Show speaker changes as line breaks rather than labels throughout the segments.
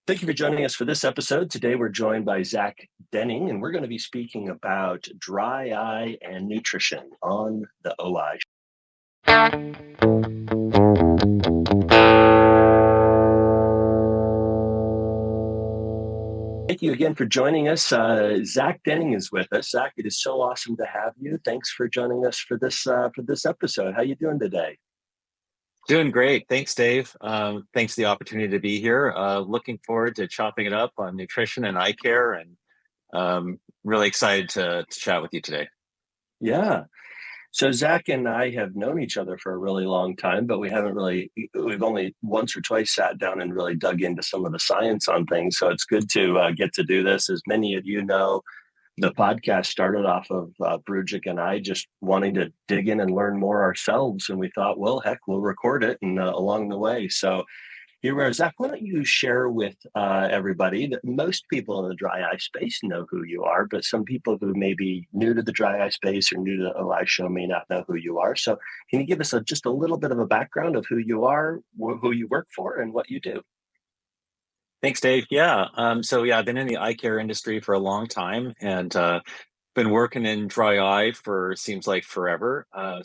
Thank you for joining us for this episode. Today, we're joined by Zac Denning, and we're going to be speaking about dry eye and nutrition on the OI. Thank you again for joining us. Zac Denning is with us. Zac, it is so awesome to have you. Thanks for joining us for this episode. How you doing today?
Doing great. Thanks, Dave. Thanks for the opportunity to be here. Looking forward to chopping it up on nutrition and eye care, and really excited to chat with you today.
Yeah. So Zac and I have known each other for a really long time, but we've only once or twice sat down and really dug into some of the science on things. So it's good to get to do this. As many of you know, the podcast started off of Brujic and I just wanting to dig in and learn more ourselves. And we thought, well, heck, we'll record it and along the way. So here we are. Zac, why don't you share with everybody that most people in the dry eye space know who you are, but some people who may be new to the dry eye space or new to the OI show may not know who you are. So can you give us just a little bit of a background of who you are, who you work for, and what you do?
Thanks, Dave. Yeah. I've been in the eye care industry for a long time and been working in dry eye for seems like forever. I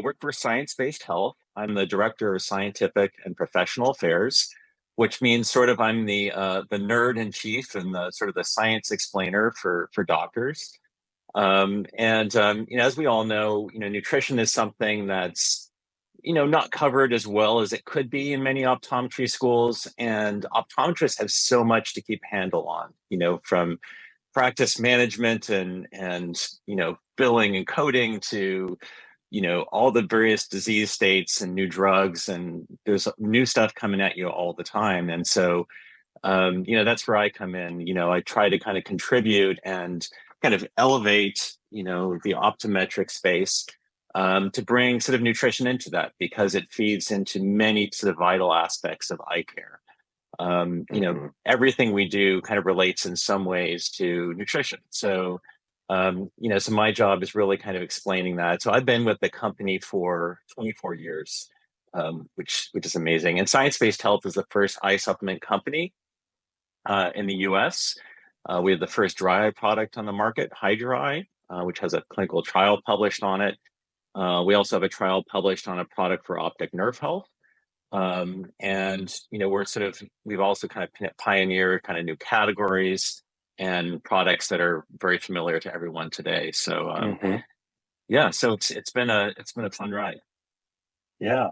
work for Science-Based Health. I'm the director of scientific and professional affairs, which means sort of I'm the nerd in chief and the sort of the science explainer for doctors. As we all know, nutrition is something that's not covered as well as it could be in many optometry schools. And optometrists have so much to keep handle on, from practice management and billing and coding to, all the various disease states and new drugs. And there's new stuff coming at you all the time. And so, that's where I come in. I try to kind of contribute and kind of elevate, the optometric space to bring sort of nutrition into that because it feeds into many sort of vital aspects of eye care. Everything we do kind of relates in some ways to nutrition. So my job is really kind of explaining that. So I've been with the company for 24 years, which is amazing. And Science-Based Health is the first eye supplement company in the US. We have the first dry eye product on the market, Hydra-Eye, which has a clinical trial published on it. We also have a trial published on a product for optic nerve health. We've also kind of pioneered kind of new categories and products that are very familiar to everyone today. So it's been a fun ride.
Yeah.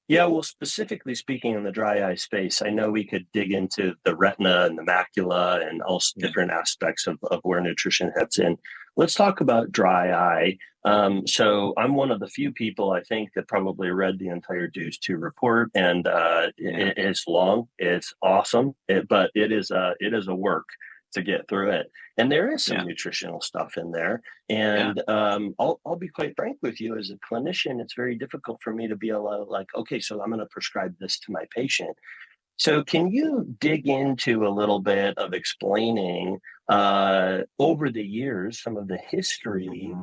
Yeah, well, specifically speaking in the dry eye space, I know we could dig into the retina and the macula and all different aspects of where nutrition heads in. Let's talk about dry eye. So I'm one of the few people I think that probably read the entire Deuce 2 report, and it's long, it's awesome, but it is a work to get through it. And there is some nutritional stuff in there. And I'll be quite frank with you, as a clinician, it's very difficult for me to be able to okay, so I'm going to prescribe this to my patient. So can you dig into a little bit of explaining over the years some of the history,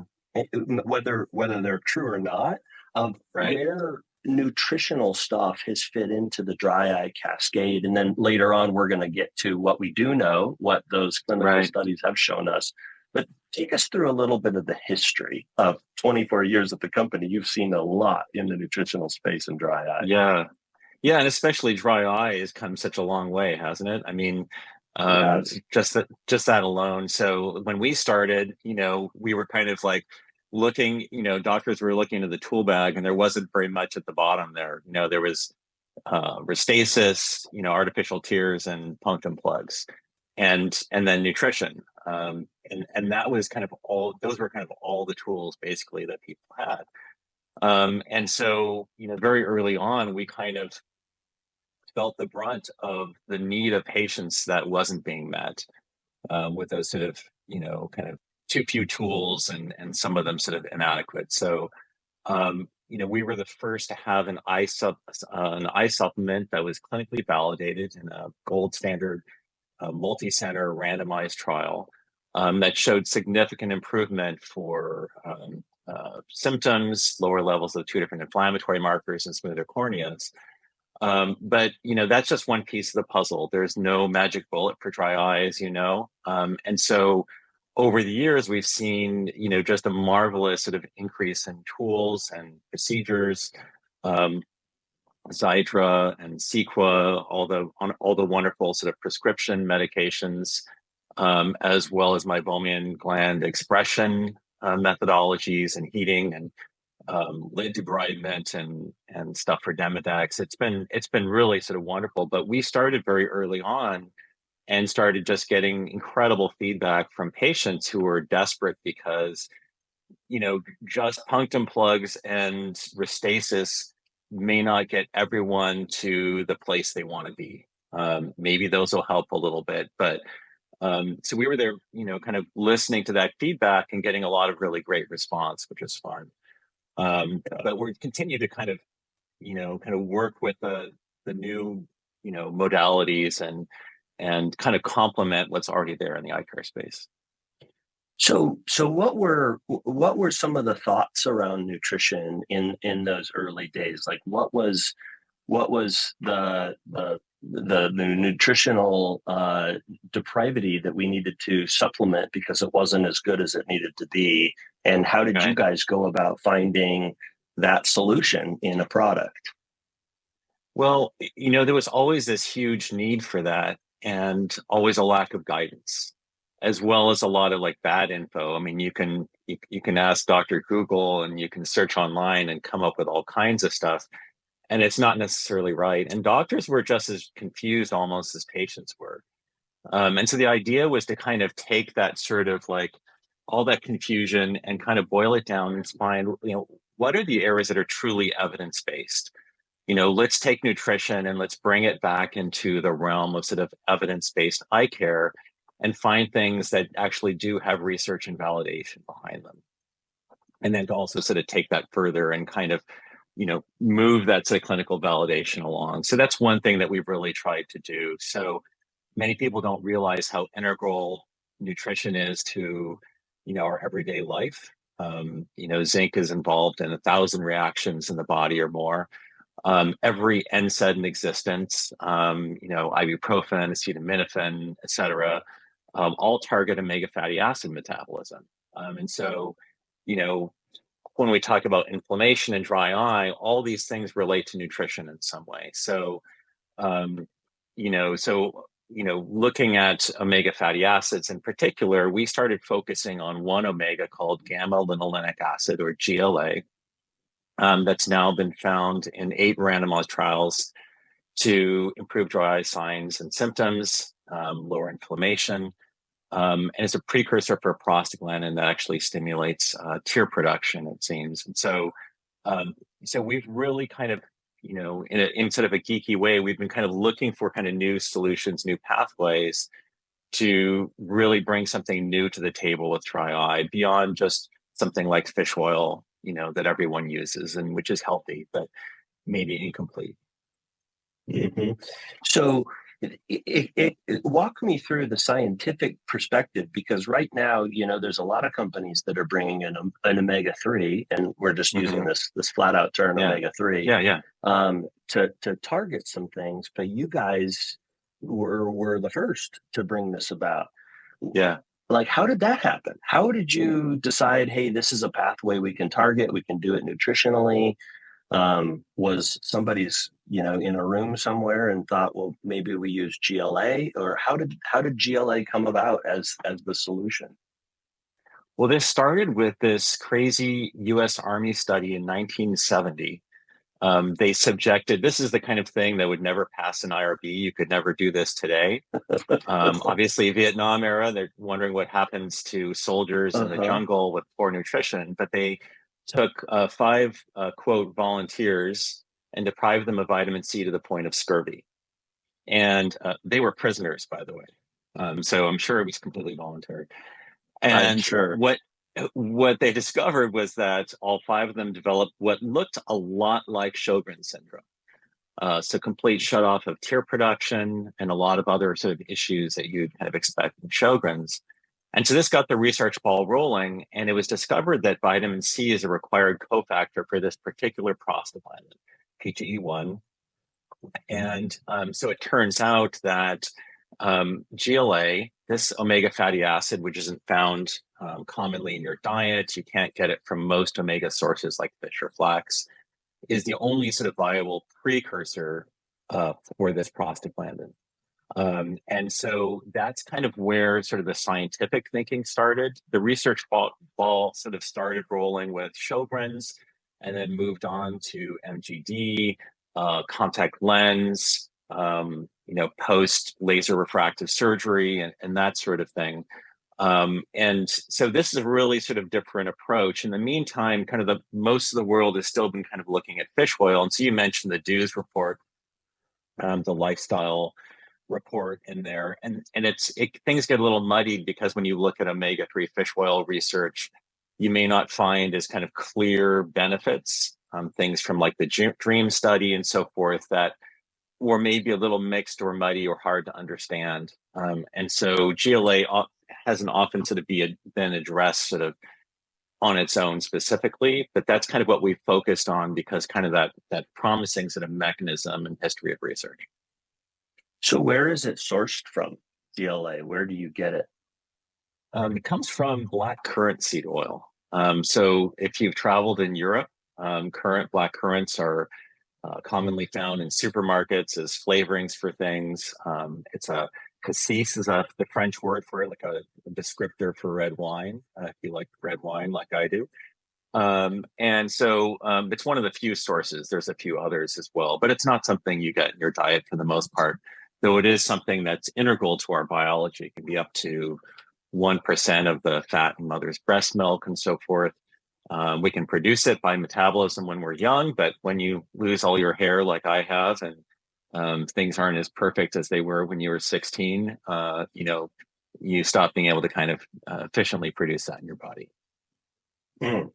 whether they're true or not, of where nutritional stuff has fit into the dry eye cascade? And then later on, we're going to get to what we do know, what those clinical studies have shown us. But take us through a little bit of the history of 24 years at the company. You've seen a lot in the nutritional space in dry eye.
Yeah. Yeah, and especially dry eye has come such a long way, hasn't it? I mean, just that alone. So when we started, we were kind of like looking, doctors were looking into the tool bag, and there wasn't very much at the bottom there. There was Restasis, artificial tears, and punctum plugs, and then nutrition. And that was kind of all. Those were kind of all the tools basically that people had. And so, very early on, we kind of felt the brunt of the need of patients that wasn't being met with those sort of, kind of too few tools and some of them sort of inadequate. So, we were the first to have an eye supplement that was clinically validated in a gold standard multi-center randomized trial that showed significant improvement for symptoms, lower levels of two different inflammatory markers, and smoother corneas. But that's just one piece of the puzzle. There's no magic bullet for dry eye, as you know. And so over the years, we've seen, just a marvelous sort of increase in tools and procedures, um, Xiidra and Cequa, all the wonderful sort of prescription medications, as well as meibomian gland expression methodologies and heating and lid debridement and stuff for Demodex. It's been really sort of wonderful. But we started very early on and started just getting incredible feedback from patients who were desperate because just punctum plugs and Restasis may not get everyone to the place they want to be. Maybe those will help a little bit, but so we were there, kind of listening to that feedback and getting a lot of really great response, which was fun. But we continue to kind of work with the new, modalities and kind of complement what's already there in the eye care space.
So what were some of the thoughts around nutrition in those early days? Like what was the nutritional depravity that we needed to supplement because it wasn't as good as it needed to be, and how did you guys go about finding that solution in a product?
Well, there was always this huge need for that and always a lack of guidance, as well as a lot of like bad info. I mean, you can ask Dr. Google and you can search online and come up with all kinds of stuff, and it's not necessarily right. And doctors were just as confused almost as patients were. And so the idea was to kind of take that sort of like all that confusion and kind of boil it down and find, what are the areas that are truly evidence-based? Let's take nutrition and let's bring it back into the realm of sort of evidence-based eye care and find things that actually do have research and validation behind them. And then to also sort of take that further and kind of, move that sort of clinical validation along. So that's one thing that we've really tried to do. So many people don't realize how integral nutrition is to, our everyday life. Zinc is involved in 1,000 reactions in the body or more. Every NSAID in existence, ibuprofen, acetaminophen, et cetera, all target omega fatty acid metabolism. And so, when we talk about inflammation and dry eye, all these things relate to nutrition in some way. So, um, looking at omega fatty acids in particular, we started focusing on one omega called gamma-linolenic acid, or GLA, that's now been found in 8 randomized trials to improve dry eye signs and symptoms, lower inflammation, and it's a precursor for prostaglandin that actually stimulates tear production, it seems. And so we've really kind of, in sort of a geeky way, we've been kind of looking for kind of new solutions, new pathways to really bring something new to the table with dry eye beyond just something like fish oil, that everyone uses and which is healthy, but maybe incomplete.
Mm-hmm. So walk me through the scientific perspective, because right now, there's a lot of companies that are bringing in an omega-3, and we're just using this flat out term, omega-3, to target some things. But you guys were the first to bring this about.
Yeah.
Like, how did that happen? How did you decide, hey, this is a pathway we can target, we can do it nutritionally? Was somebody's, in a room somewhere and thought, well, maybe we use GLA, or how did GLA come about as the solution?
Well, this started with this crazy U.S. Army study in 1970. They subjected, this is the kind of thing that would never pass an IRB. You could never do this today. Obviously, Vietnam era, they're wondering what happens to soldiers in the jungle with poor nutrition, but they took 5, quote, volunteers and deprived them of vitamin C to the point of scurvy. And they were prisoners, by the way. So I'm sure it was completely voluntary. And what they discovered was that all 5 of them developed what looked a lot like Sjogren's syndrome. So complete shutoff of tear production and a lot of other sort of issues that you'd kind of expect in Sjogren's. And so this got the research ball rolling, and it was discovered that vitamin C is a required cofactor for this particular prostaglandin, PTE1, And so it turns out that GLA, this omega fatty acid, which isn't found commonly in your diet, you can't get it from most omega sources like fish or flax, is the only sort of viable precursor for this prostaglandin. And so that's kind of where sort of the scientific thinking started. The research ball sort of started rolling with Sjogren's and then moved on to MGD, contact lens, post laser refractive surgery and that sort of thing. And so this is a really sort of different approach. In the meantime, kind of most of the world has still been kind of looking at fish oil. And so you mentioned the Dews report, the lifestyle report in there, and things get a little muddied because when you look at omega-3 fish oil research, you may not find as kind of clear benefits, things from like the dream study and so forth that were maybe a little mixed or muddy or hard to understand. And so GLA hasn't often sort of been addressed sort of on its own specifically, but that's kind of what we focused on because kind of that promising sort of mechanism and history of research.
So where is it sourced from, GLA? Where do you get it?
It comes from black currant seed oil. So if you've traveled in Europe, black currants are commonly found in supermarkets as flavorings for things. Cassis is the French word for it, like a descriptor for red wine, if you like red wine like I do. And so it's one of the few sources. There's a few others as well, but it's not something you get in your diet for the most part, though it is something that's integral to our biology. It can be up to 1% of the fat in mother's breast milk and so forth. We can produce it by metabolism when we're young, but when you lose all your hair like I have and things aren't as perfect as they were when you were 16, you stop being able to kind of efficiently produce that in your body.
Mm.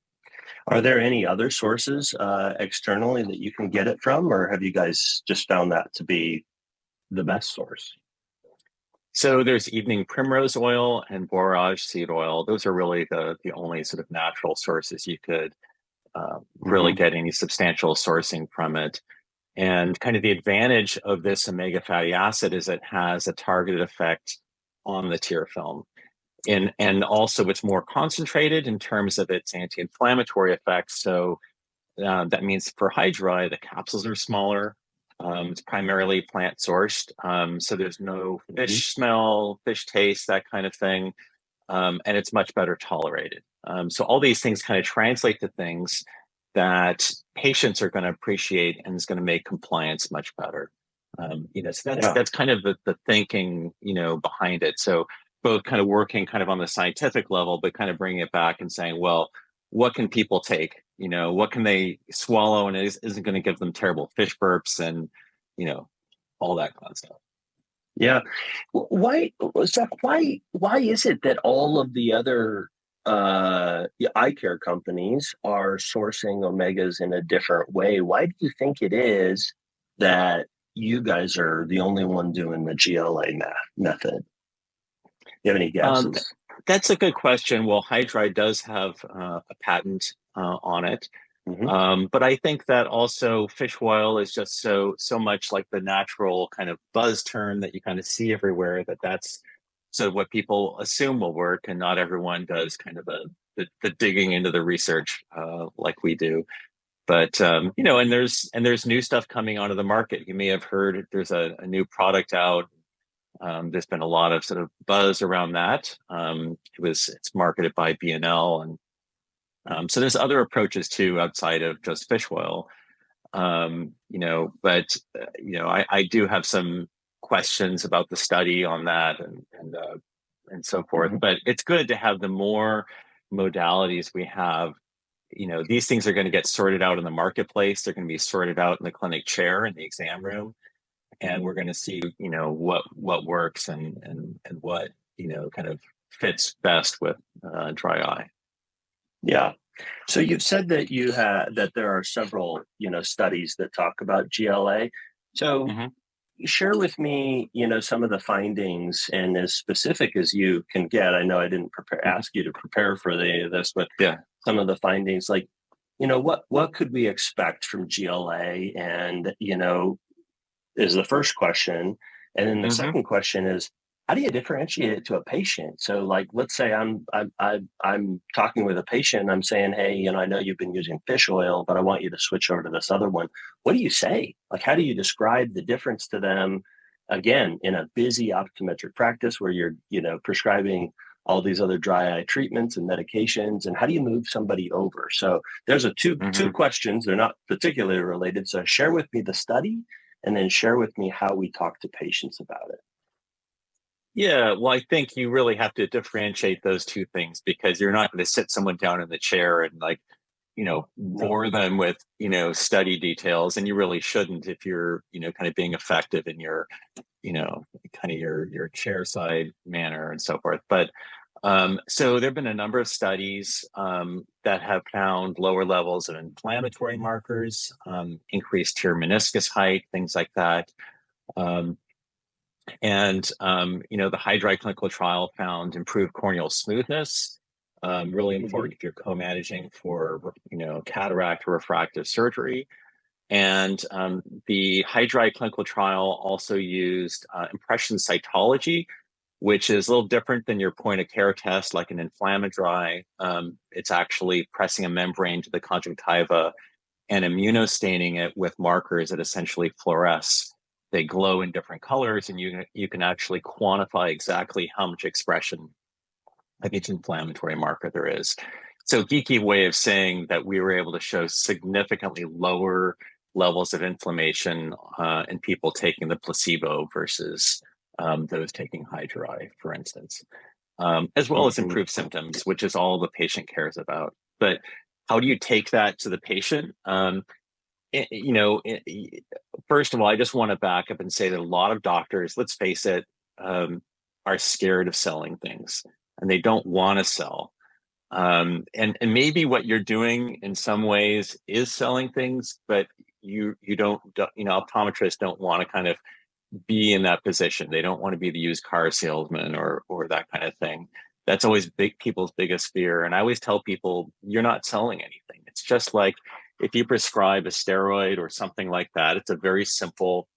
Are there any other sources externally that you can get it from, or have you guys just found that to be the best source?
So there's evening primrose oil and borage seed oil. Those are really the only sort of natural sources you could really get any substantial sourcing from it. And kind of the advantage of this omega fatty acid is it has a targeted effect on the tear film. And also it's more concentrated in terms of its anti-inflammatory effects. So that means for Hydra, the capsules are smaller. It's primarily plant sourced. So there's no fish smell, fish taste, that kind of thing. And it's much better tolerated. So all these things kind of translate to things that patients are going to appreciate and is going to make compliance much better. So that's kind of the thinking, behind it. So both kind of working kind of on the scientific level, but kind of bringing it back and saying, well, what can people take? What can they swallow and it isn't going to give them terrible fish burps and, all that kind of stuff.
Yeah. Why, Zach, why is it that all of the other eye care companies are sourcing omegas in a different way? Why do you think it is that you guys are the only one doing the GLA method? Do you have any guesses?
That's a good question. Well, Hydride does have a patent on it. But I think that also fish oil is just so much like the natural kind of buzz term that you kind of see everywhere, that's so what people assume will work, and not everyone does kind of the digging into the research like we do. But and there's new stuff coming onto the market. You may have heard there's a new product out. There's been a lot of sort of buzz around that. It's marketed by B&L, and so there's other approaches too outside of just fish oil. But I do have some questions about the study on that and so forth. But it's good to have the more modalities we have. These things are going to get sorted out in the marketplace. They're going to be sorted out in the clinic chair in the exam room. And we're going to see, what works and what, kind of fits best with dry eye.
Yeah. So you've said that that there are several, studies that talk about GLA. So share with me, some of the findings, and as specific as you can get. I know I didn't ask you to prepare for this, but some of the findings, like, what could we expect from GLA, and is the first question. And then the
Mm-hmm.
second question is, how do you differentiate it to a patient? So, like, let's say I'm talking with a patient, and I'm saying, hey, I know you've been using fish oil, but I want you to switch over to this other one. What do you say? Like, how do you describe the difference to them? Again, in a busy optometric practice where you're, prescribing all these other dry eye treatments and medications, and how do you move somebody over? So there's a two
Mm-hmm.
questions. They're not particularly related. So share with me the study, and then share with me how we talk to patients about it.
Yeah, well, I think you really have to differentiate those two things because you're not going to sit someone down in the chair and like,
No.
bore them with, study details, and you really shouldn't if you're, kind of being effective in your, kind of your chair side manner and so forth. But so there have been a number of studies that have found lower levels of inflammatory markers, increased tear meniscus height, things like that. Um, the Hydride clinical trial found improved corneal smoothness, really
Mm-hmm.
important if you're co-managing for, cataract or refractive surgery. And the Hydride clinical trial also used impression cytology, which is a little different than your point of care test, like an inflammatory. It's actually pressing a membrane to the conjunctiva and immunostaining it with markers that essentially fluoresce. They glow in different colors, and you can actually quantify exactly how much expression of each inflammatory marker there is. So, geeky way of saying that we were able to show significantly lower levels of inflammation in people taking the placebo versus those taking Hydride, for instance, as well as
Mm-hmm.
improved symptoms, which is all the patient cares about. But how do you take that to the patient? Eh, you know, eh, First of all, I just want to back up and say that a lot of doctors, let's face it, are scared of selling things and they don't want to sell. And maybe what you're doing in some ways is selling things, but you don't optometrists don't want to kind of be in that position. They don't want to be the used car salesman or that kind of thing. That's always people's biggest fear. And I always tell people, you're not selling anything. It's just like if you prescribe a steroid or something like that, it's a very simple,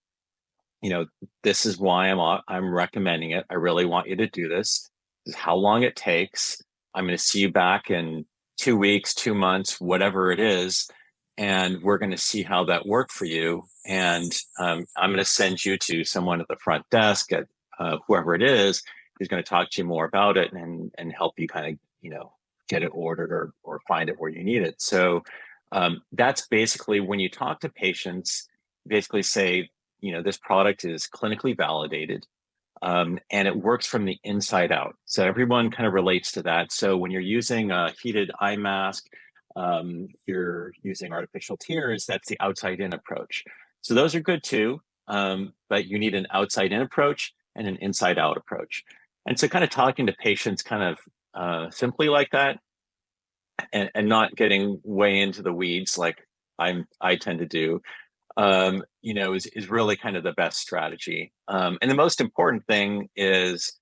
you know, this is why I'm recommending it. I really want you to do this. This is how long it takes. I'm going to see you back in 2 weeks, 2 months, whatever it is, and we're going to see how that worked for you. And I'm going to send you to someone at the front desk at whoever it is who's going to talk to you more about it and help you kind of get it ordered or find it where you need it. So that's basically when you talk to patients, basically say, this product is clinically validated and it works from the inside out. So everyone kind of relates to that. So when you're using a heated eye mask, you're using artificial tears, that's the outside in approach. So those are good too, but you need an outside in approach and an inside out approach. And so kind of talking to patients kind of simply like that and not getting way into the weeds like I tend to do is really kind of the best strategy. And the most important thing is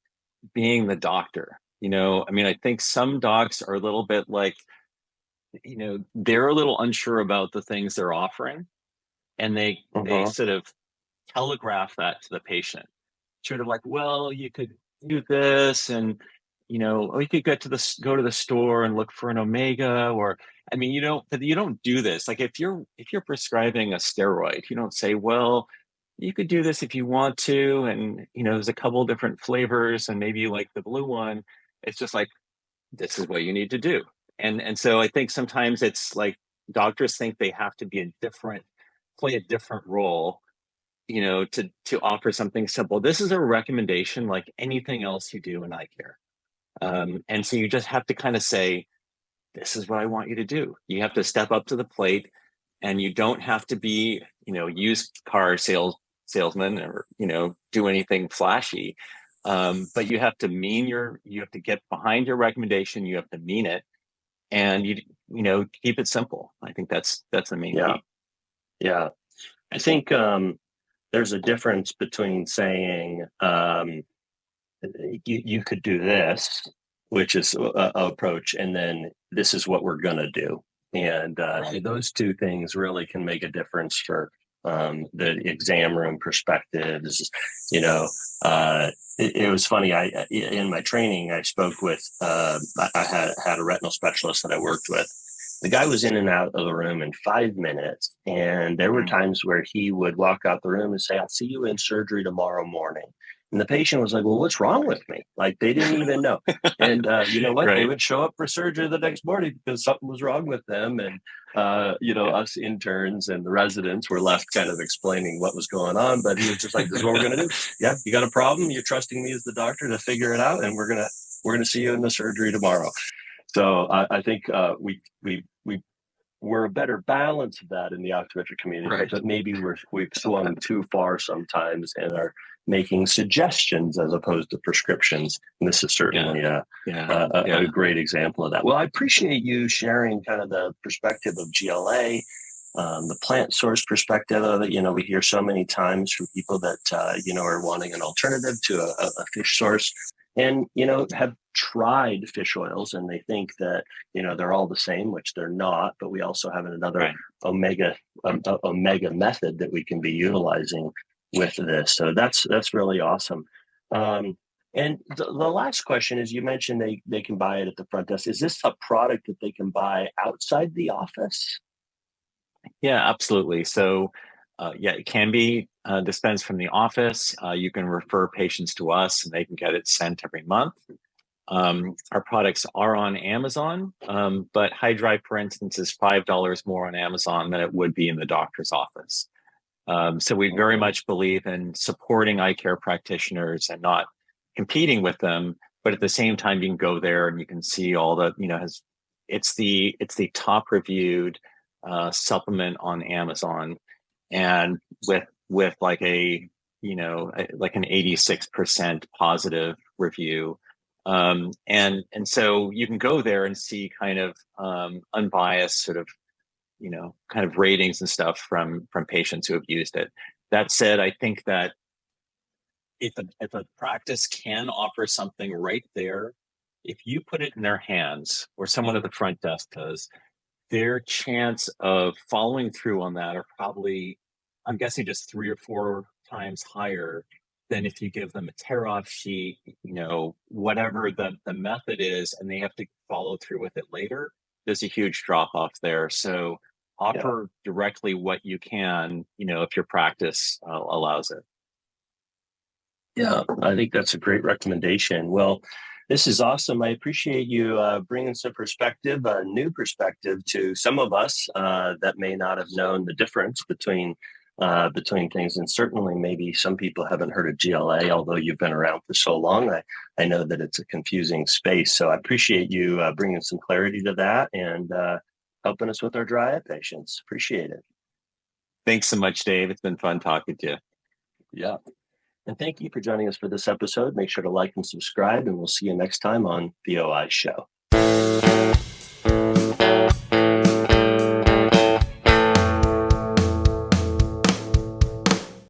being the doctor. I mean, I think some docs are a little bit like, they're a little unsure about the things they're offering, and they
Mm-hmm.
sort of telegraph that to the patient. Sort of like, well, you could do this, and or you could go to the store and look for an omega, or I mean, you don't do this. Like if you're prescribing a steroid, you don't say, well, you could do this if you want to, and there's a couple different flavors, and maybe you like the blue one. It's just like this is what you need to do. And so I think sometimes it's like doctors think they have to be play a different role, to offer something simple. This is a recommendation like anything else you do in eye care. And so you just have to kind of say, this is what I want you to do. You have to step up to the plate, and you don't have to be, used car salesman or, do anything flashy. But you have to get behind your recommendation. You have to mean it, and keep it simple. I think that's the main
Yeah.
key.
Yeah. I think there's a difference between saying you could do this, which is a approach, and then this is what we're going to do. And
Right.
those two things really can make a difference for the exam room perspectives. You know, it was funny. In my training, I spoke with. I had a retinal specialist that I worked with. The guy was in and out of the room in 5 minutes, and there were times where he would walk out the room and say, "I'll see you in surgery tomorrow morning." And the patient was like, "Well, what's wrong with me?" Like they didn't even know. And you know what?
Right.
They would show up for surgery the next morning because something was wrong with them. And us interns and the residents were left kind of explaining what was going on. But he was just like, "This is what we're going to do. Yeah, you got a problem. You're trusting me as the doctor to figure it out, and we're gonna see you in the surgery tomorrow." So I think we're a better balance of that in the optometric community,
Right.
but maybe we've swung too far sometimes and are making suggestions as opposed to prescriptions. And this is certainly a great example of that. Well, I appreciate you sharing kind of the perspective of GLA, the plant source perspective of it. You know, we hear so many times from people that, are wanting an alternative to a fish source and, have tried fish oils and they think that, they're all the same, which they're not, but we also have another omega method that we can be utilizing with this. So that's really awesome. And the last question is, you mentioned they can buy it at the front desk. Is this a product that they can buy outside the office?
Yeah, absolutely. So, it can be dispensed from the office. You can refer patients to us and they can get it sent every month. Our products are on Amazon, but Hydrive, for instance, is $5 more on Amazon than it would be in the doctor's office. So we very much believe in supporting eye care practitioners and not competing with them, but at the same time, you can go there and you can see all the, it's the top reviewed supplement on Amazon, and with like like an 86% positive review. And so you can go there and see kind of unbiased sort of kind of ratings and stuff from patients who have used it. That said, I think that if a practice can offer something right there, if you put it in their hands or someone at the front desk does, their chance of following through on that are probably, I'm guessing, just 3 or 4 times higher than if you give them a tear-off sheet, whatever the method is, and they have to follow through with it later. There's a huge drop-off there. So offer directly what you can, if your practice allows it.
Yeah, I think that's a great recommendation. Well, this is awesome. I appreciate you bringing some perspective, a new perspective to some of us that may not have known the difference between things. And certainly maybe some people haven't heard of GLA, although you've been around for so long. I know that it's a confusing space. So I appreciate you bringing some clarity to that and helping us with our dry eye patients. Appreciate it.
Thanks so much, Dave. It's been fun talking to you.
Yeah. And thank you for joining us for this episode. Make sure to like and subscribe, and we'll see you next time on The OI Show.